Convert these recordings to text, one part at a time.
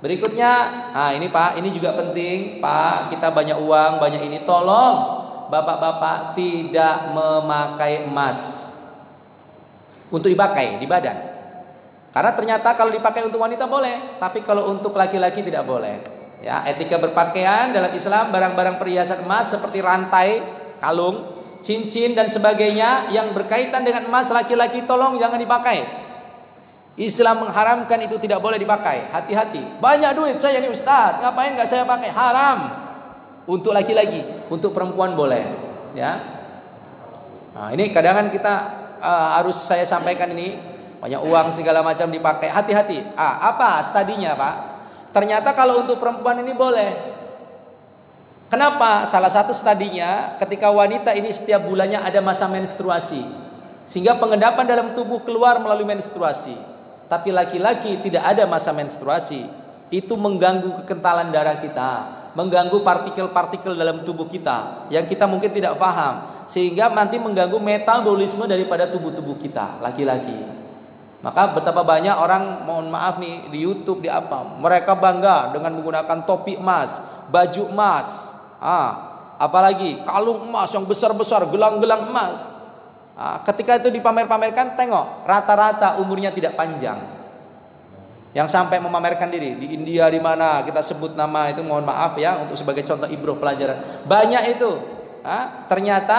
Berikutnya, nah ini Pak, ini juga penting Pak. Kita banyak uang, banyak ini. Tolong bapak-bapak tidak memakai emas untuk dipakai di badan. Karena ternyata kalau dipakai untuk wanita boleh, tapi kalau untuk laki-laki tidak boleh. Ya, etika berpakaian dalam Islam, barang-barang perhiasan emas seperti rantai, kalung, cincin dan sebagainya yang berkaitan dengan emas laki-laki tolong jangan dipakai. Islam mengharamkan itu tidak boleh dipakai. Hati-hati. Banyak duit saya nih Ustaz, ngapain nggak saya pakai? Haram. Untuk laki-laki, untuk perempuan boleh. Ya. Nah, ini kadang kita harus saya sampaikan ini. Banyak uang segala macam dipakai. Hati-hati. Apa studinya Pak? Ternyata kalau untuk perempuan ini boleh. Kenapa? Salah satu studinya ketika wanita ini setiap bulannya ada masa menstruasi, sehingga pengendapan dalam tubuh keluar melalui menstruasi. Tapi laki-laki tidak ada masa menstruasi. Itu mengganggu kekentalan darah kita, mengganggu partikel-partikel dalam tubuh kita yang kita mungkin tidak paham, sehingga nanti mengganggu metabolisme daripada tubuh-tubuh kita laki-laki. Maka betapa banyak orang, mohon maaf nih, di YouTube, di apa, mereka bangga dengan menggunakan topi emas, baju emas, apalagi kalung emas yang besar-besar, gelang-gelang emas. Ketika itu dipamer-pamerkan, tengok rata-rata umurnya tidak panjang. Yang sampai memamerkan diri di India di mana kita sebut nama itu, mohon maaf ya, untuk sebagai contoh ibroh pelajaran. Banyak itu. Ternyata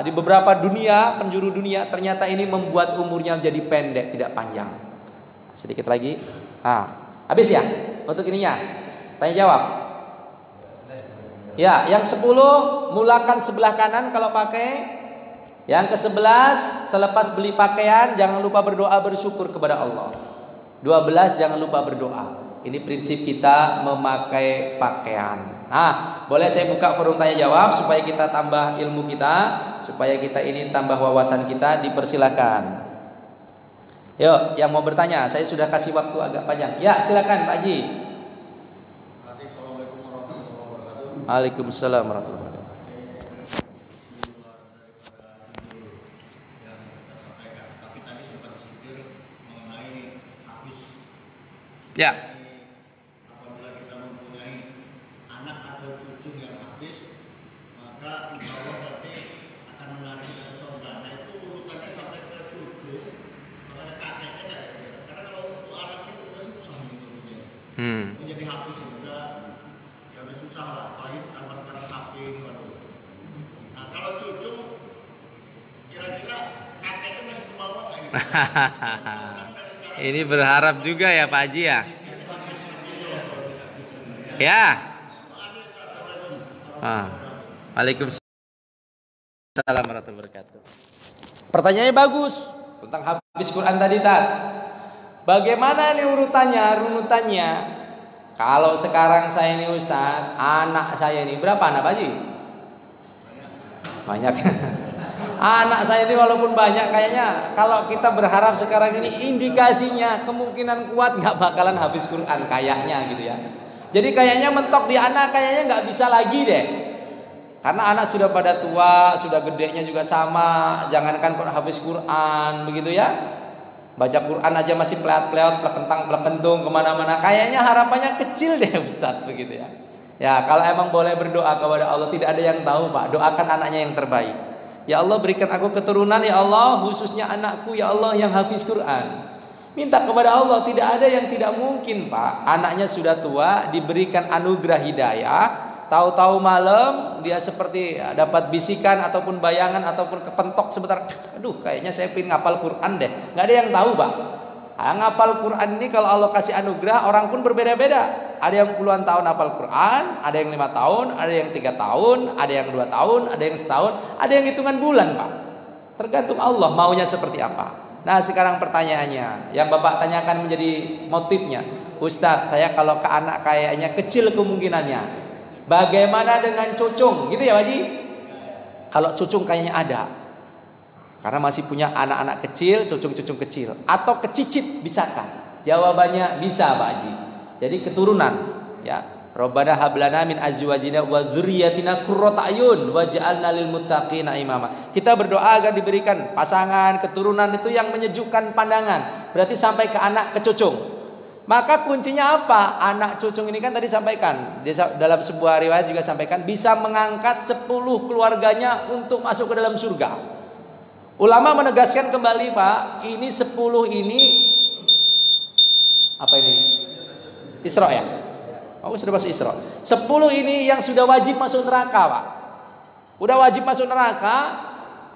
di beberapa dunia, penjuru dunia, ternyata ini membuat umurnya menjadi pendek, tidak panjang. Sedikit lagi. Habis ya untuk ininya. Tanya jawab. Ya, yang 10 mulakan sebelah kanan kalau pakai. Yang ke-11, selepas beli pakaian jangan lupa berdoa bersyukur kepada Allah. 12, jangan lupa berdoa. Ini prinsip kita memakai pakaian. Boleh saya buka forum tanya jawab supaya kita tambah ilmu kita, supaya kita ini tambah wawasan kita, dipersilakan. Yuk, yang mau bertanya, saya sudah kasih waktu agak panjang. Ya, silakan Pak Haji. Assalamualaikum warahmatullahi wabarakatuh. Waalaikumsalam warahmatullahi wabarakatuh. Ya. Apabila kita mempunyai anak atau cucu yang habis, maka insya Allah berarti akan menarik kita ke surga. Nah itu urutannya sampai ke cucu, makanya kakeknya tidak. Karena kalau untuk anak itu udah susah gitu dia. Menjadi habis udah ya udah susah lah. Apalagi tambah sekarang HP ini waduh. Nah kalau cucu, kira-kira kakeknya masih ke bawah nggak gitu? Ini berharap juga ya Pak Haji ya. Ya. Waalaikumsalam warahmatullahi wabarakatuh. Pertanyaannya bagus tentang habis Quran tadi Tat. Bagaimana nih runutannya? Kalau sekarang saya ini Ustaz, anak saya ini berapa anak Pak Haji? Banyak. Anak saya ini walaupun banyak, kayaknya kalau kita berharap sekarang ini indikasinya kemungkinan kuat nggak bakalan habis Quran kayaknya gitu ya. Jadi kayaknya mentok di anak kayaknya nggak bisa lagi deh. Karena anak sudah pada tua, sudah gedenya juga sama. Jangankan habis Quran begitu ya. Baca Quran aja masih peleot-peleot, pelekentang-pelekentung kemana-mana. Kayaknya harapannya kecil deh Ustadz begitu ya. Ya kalau emang boleh berdoa kepada Allah, tidak ada yang tahu Pak. Doakan anaknya yang terbaik. Ya Allah berikan aku keturunan ya Allah, khususnya anakku ya Allah yang hafiz Quran. Minta kepada Allah, tidak ada yang tidak mungkin Pak. Anaknya sudah tua, diberikan anugerah hidayah, tahu-tahu malam dia seperti dapat bisikan ataupun bayangan ataupun kepentok sebentar. Aduh kayaknya saya pengen ngapal Quran deh. Gak ada yang tahu Pak. Ngapal Quran ini kalau Allah kasih anugerah, orang pun berbeda-beda. Ada yang puluhan tahun hafal Quran, ada yang 5 tahun, ada yang 3 tahun, ada yang 2 tahun, ada yang setahun, ada yang hitungan bulan Pak. Tergantung Allah maunya seperti apa. Nah sekarang pertanyaannya, yang Bapak tanyakan menjadi motifnya, Ustadz saya kalau ke anak kayaknya kecil kemungkinannya, bagaimana dengan cucung gitu ya Pak Haji? Kalau cucung kayaknya ada, karena masih punya anak-anak kecil, cucung-cucung kecil, atau kecicit bisakah? Jawabannya bisa Pak Haji. Jadi keturunan ya. Rabbana hablana min azwajina wa dzurriyyatina qurrata ayun waj'alna lil muttaqina imama. Kita berdoa agar diberikan pasangan, keturunan itu yang menyejukkan pandangan. Berarti sampai ke anak, ke cucung. Maka kuncinya apa? Anak cucung ini kan tadi sampaikan dalam sebuah riwayat juga sampaikan bisa mengangkat 10 keluarganya untuk masuk ke dalam surga. Ulama menegaskan kembali, Pak, ini 10 ini apa ini? Isra ya? Oh, sudah masuk Isra. 10 ini yang sudah wajib masuk neraka, Pak. Udah wajib masuk neraka.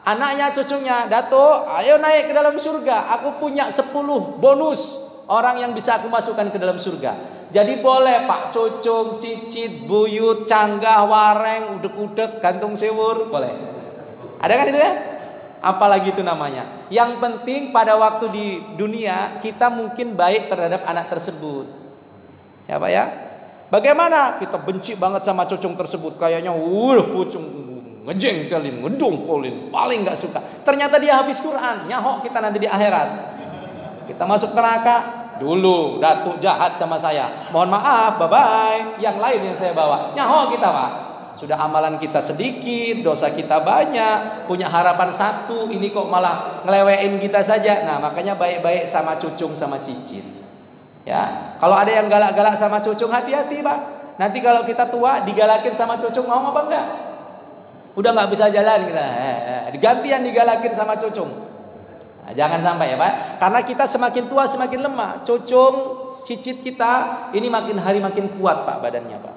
Anaknya cucunya, Datuk, ayo naik ke dalam surga. Aku punya 10 bonus orang yang bisa aku masukkan ke dalam surga. Jadi boleh Pak, cucung, cicit, buyut, canggah, wareng, udek-udek, gantung sewur, boleh. Ada kan itu ya? Apalagi itu namanya. Yang penting pada waktu di dunia kita mungkin baik terhadap anak tersebut. Ya Pak ya? Bagaimana? Kita benci banget sama cucung tersebut. Kayaknya pucung ngejengkelin, ngedongkolin, paling gak suka. Ternyata dia habis Quran. Nyahok kita nanti di akhirat. Kita masuk neraka. Dulu Datuk jahat sama saya, mohon maaf, bye-bye. Yang lain yang saya bawa. Nyaho kita Pak. Sudah amalan kita sedikit, dosa kita banyak, punya harapan satu, ini kok malah ngelewein kita saja. Nah makanya baik-baik sama cucung sama cicit. Ya, kalau ada yang galak-galak sama cucung, hati-hati Pak. Nanti kalau kita tua digalakin sama cucung, mau apa enggak? Udah nggak bisa jalan kita, digantian digalakin sama cucung. Nah, jangan sampai ya Pak. Karena kita semakin tua semakin lemah. Cucung, cicit kita ini makin hari makin kuat Pak badannya Pak.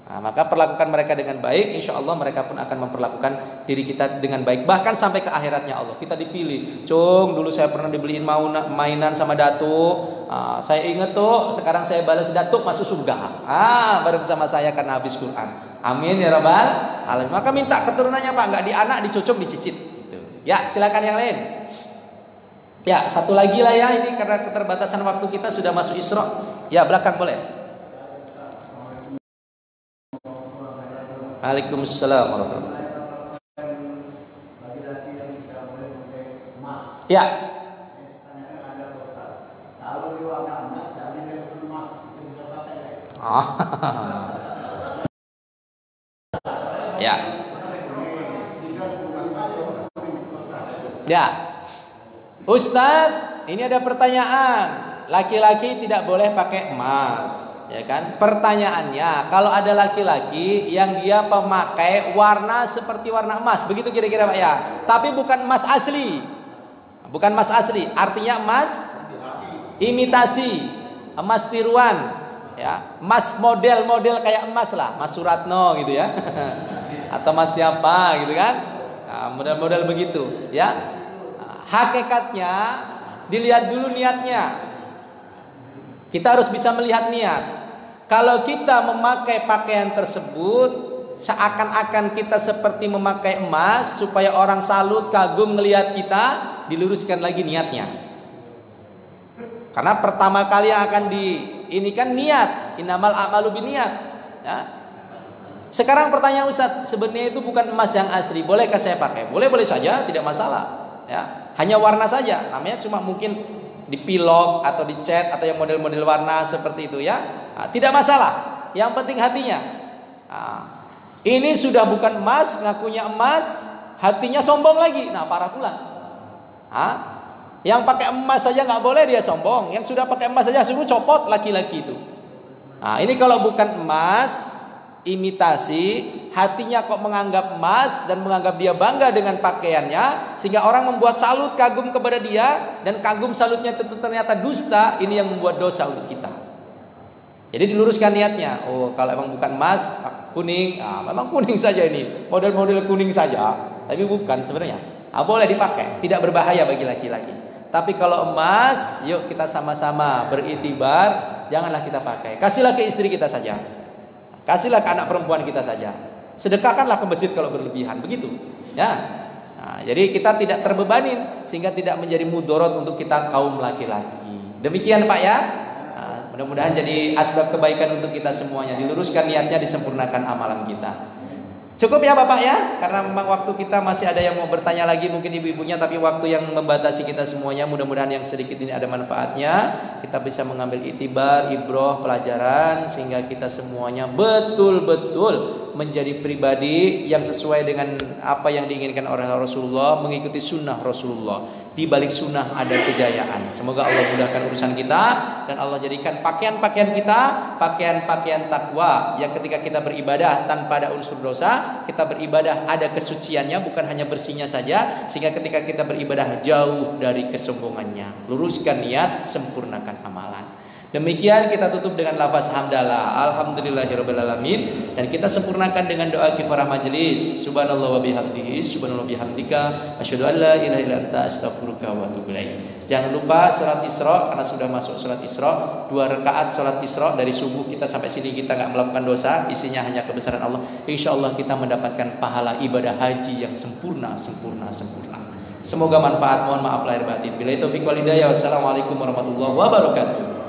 Nah, maka perlakukan mereka dengan baik. Insya Allah mereka pun akan memperlakukan diri kita dengan baik. Bahkan sampai ke akhiratnya Allah. Kita dipilih. Cung, dulu saya pernah dibeliin mainan sama Datuk. Saya ingat tuh. Sekarang saya balas Datuk masuk surga. Bareng sama saya karena habis Quran. Amin ya Rabbal alamin. Maka minta keturunannya Pak. Nggak di anak, dicucung, dicicit. Gitu. Ya silakan yang lain. Ya, satu lagi lah ya, ini karena keterbatasan waktu kita sudah masuk Isra. Ya, belakang boleh. Waalaikumsalam warahmatullahi wabarakatuh. Ya. Ya. Ya. Ustadz, ini ada pertanyaan. Laki-laki tidak boleh pakai emas, ya kan? Pertanyaannya, kalau ada laki-laki yang dia pemakai warna seperti warna emas, begitu kira-kira Pak ya? Tapi bukan emas asli. Bukan emas asli, artinya emas imitasi, emas tiruan, ya. Emas model-model kayak emas lah, Mas Suratno gitu ya. Atau Mas siapa gitu kan? Nah, model-model begitu, ya. Hakikatnya dilihat dulu niatnya. Kita harus bisa melihat niat. Kalau kita memakai pakaian tersebut seakan-akan kita seperti memakai emas supaya orang salut, kagum melihat kita, diluruskan lagi niatnya. Karena pertama kali yang akan ini kan niat. Innamal a'malu binniyat, ya. Sekarang pertanyaan Ustaz, sebenarnya itu bukan emas yang asli. Bolehkah saya pakai? Boleh-boleh saja, tidak masalah. Ya, hanya warna saja, namanya cuma mungkin dipilok atau dicat atau yang model-model warna seperti itu ya. Nah, tidak masalah. Yang penting hatinya. Nah, ini sudah bukan emas, ngakunya emas, hatinya sombong lagi. Nah, parah pula. Nah, yang pakai emas saja nggak boleh dia sombong. Yang sudah pakai emas saja suruh copot laki-laki itu. Nah, ini kalau bukan emas, imitasi, hatinya kok menganggap emas dan menganggap dia bangga dengan pakaiannya, sehingga orang membuat salut, kagum kepada dia, dan kagum salutnya tentu ternyata dusta. Ini yang membuat dosa untuk kita. Jadi diluruskan niatnya. Oh, kalau emang bukan emas, kuning, memang kuning saja ini, model-model kuning saja, tapi bukan sebenarnya. Boleh dipakai, tidak berbahaya bagi laki-laki. Tapi kalau emas, yuk kita sama-sama beriktibar, janganlah kita pakai. Kasihlah ke istri kita saja. Kasihlah ke anak perempuan kita saja. Sedekahkanlah ke masjid kalau berlebihan, begitu. Ya. Nah, jadi kita tidak terbebanin sehingga tidak menjadi mudorot untuk kita kaum laki-laki. Demikian Pak ya. Nah, mudah-mudahan jadi asbab kebaikan untuk kita semuanya. Diluruskan niatnya, disempurnakan amalan kita. Cukup ya Bapak ya, karena memang waktu kita masih ada yang mau bertanya lagi, mungkin ibu-ibunya, tapi waktu yang membatasi kita semuanya. Mudah-mudahan yang sedikit ini ada manfaatnya, kita bisa mengambil itibar, ibroh, pelajaran, sehingga kita semuanya betul-betul menjadi pribadi yang sesuai dengan apa yang diinginkan oleh Rasulullah, mengikuti sunnah Rasulullah. Di balik sunnah ada kejayaan. Semoga Allah mudahkan urusan kita dan Allah jadikan pakaian-pakaian kita pakaian-pakaian takwa yang ketika kita beribadah tanpa ada unsur dosa, kita beribadah ada kesuciannya, bukan hanya bersihnya saja, sehingga ketika kita beribadah jauh dari kesombongannya. Luruskan niat, sempurnakan amalan. Demikian kita tutup dengan lafaz hamdalah, alhamdulillahirabbil alamin, dan kita sempurnakan dengan doa kifarah majelis. Subhanallah wa bihamdihi, subhanallah bihamdika, asyhadu an la ilaha illa anta, astaghfiruka wa atubu ilaik. Jangan lupa salat Isra, karena sudah masuk salat Isra, 2 rakaat salat Isra dari subuh kita sampai sini kita enggak melakukan dosa, isinya hanya kebesaran Allah. Insyaallah kita mendapatkan pahala ibadah haji yang sempurna. Semoga manfaat. Mohon maaf lahir batin. Billahi taufiq wal hidayah. Wassalamualaikum warahmatullahi wabarakatuh.